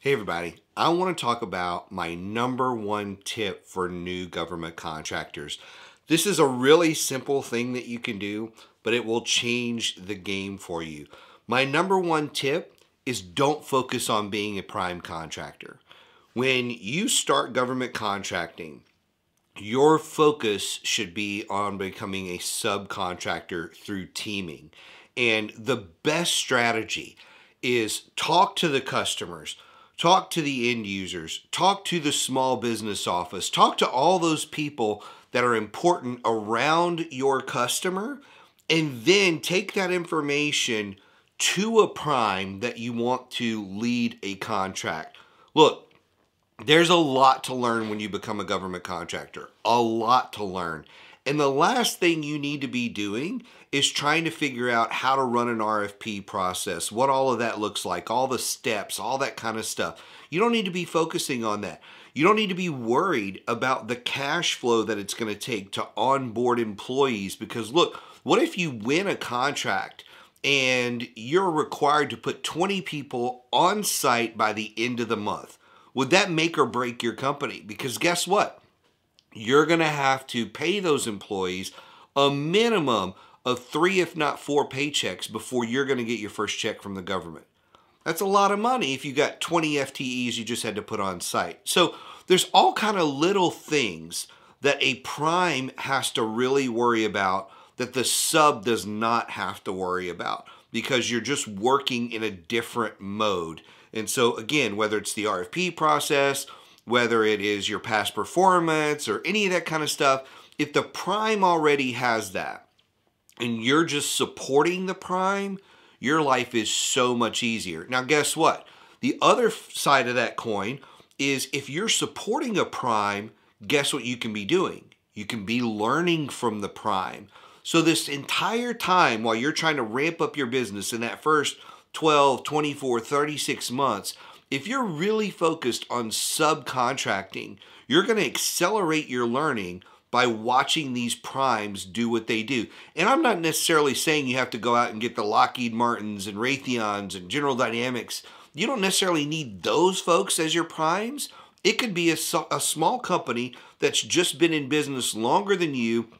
Hey everybody, I want to talk about my number one tip for new government contractors. This is a really simple thing that you can do, but it will change the game for you. My number one tip is don't focus on being a prime contractor. When you start government contracting, your focus should be on becoming a subcontractor through teaming. And the best strategy is talk to the customers, talk to the end users, talk to the small business office, talk to all those people that are important around your customer, and then take that information to a prime that you want to lead a contract. Look, there's a lot to learn when you become a government contractor, a lot to learn. And the last thing you need to be doing is trying to figure out how to run an RFP process, what all of that looks like, all the steps, all that kind of stuff. You don't need to be focusing on that. You don't need to be worried about the cash flow that it's going to take to onboard employees, because look, what if you win a contract and you're required to put 20 people on site by the end of the month? Would that make or break your company? Because guess what? You're going to have to pay those employees a minimum of 3, if not 4 paychecks before you're going to get your first check from the government. That's a lot of money if you got 20 FTEs you just had to put on site. So there's all kind of little things that a prime has to really worry about that the sub does not have to worry about, because you're just working in a different mode. And so again, whether it's the RFP process, whether it is your past performance or any of that kind of stuff, if the prime already has that and you're just supporting the prime, your life is so much easier. Now, guess what? The other side of that coin is if you're supporting a prime, guess what you can be doing? You can be learning from the prime. So this entire time while you're trying to ramp up your business in that first 12, 24, 36 months, if you're really focused on subcontracting, you're going to accelerate your learning by watching these primes do what they do. And I'm not necessarily saying you have to go out and get the Lockheed Martins and Raytheons and General Dynamics. You don't necessarily need those folks as your primes. It could be a small company that's just been in business longer than you.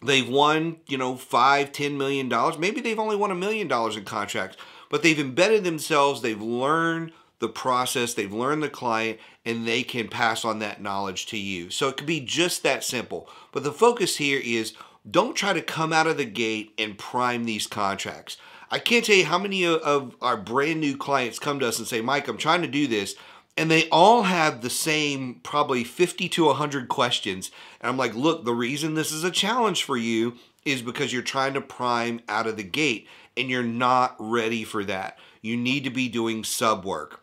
They've won, $5, $10 million. Maybe they've only won $1 million in contracts, but they've embedded themselves. They've learned the process, they've learned the client, and they can pass on that knowledge to you. So it could be just that simple. But the focus here is don't try to come out of the gate and prime these contracts. I can't tell you how many of our brand new clients come to us and say, Mike, I'm trying to do this. And they all have the same probably 50 to 100 questions. And I'm like, look, the reason this is a challenge for you is because you're trying to prime out of the gate and you're not ready for that. You need to be doing sub work.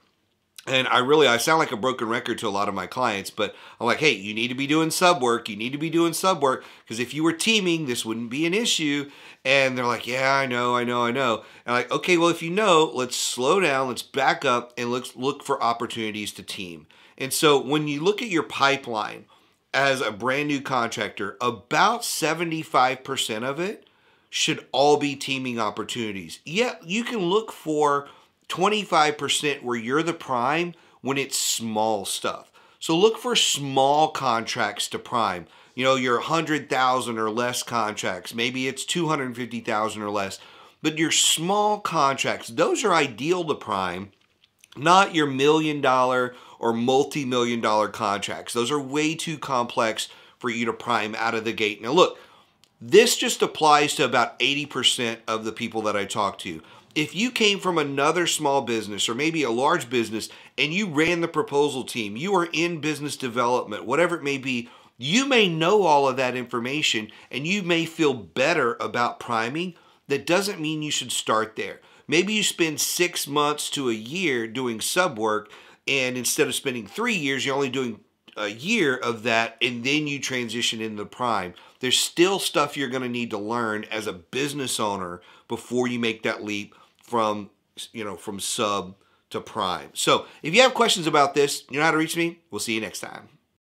And I sound like a broken record to a lot of my clients, but I'm like, hey, you need to be doing sub work. You need to be doing sub work, because if you were teaming, this wouldn't be an issue. And they're like, yeah, I know. And I'm like, okay, well, if you know, let's slow down, let's back up, and let's look for opportunities to team. And so when you look at your pipeline as a brand new contractor, about 75% of it should all be teaming opportunities. Yeah, you can look for 25% where you're the prime when it's small stuff. So look for small contracts to prime. Your 100,000 or less contracts. Maybe it's 250,000 or less. But your small contracts, those are ideal to prime, not your $1 million or multi-million dollar contracts. Those are way too complex for you to prime out of the gate. Now look, this just applies to about 80% of the people that I talk to. If you came from another small business or maybe a large business and you ran the proposal team, you are in business development, whatever it may be, you may know all of that information and you may feel better about priming. That doesn't mean you should start there. Maybe you spend 6 months to a year doing sub work, and instead of spending 3 years, you're only doing a year of that, and then you transition into prime. There's still stuff you're going to need to learn as a business owner before you make that leap from sub to prime. So if you have questions about this, you know how to reach me. We'll see you next time.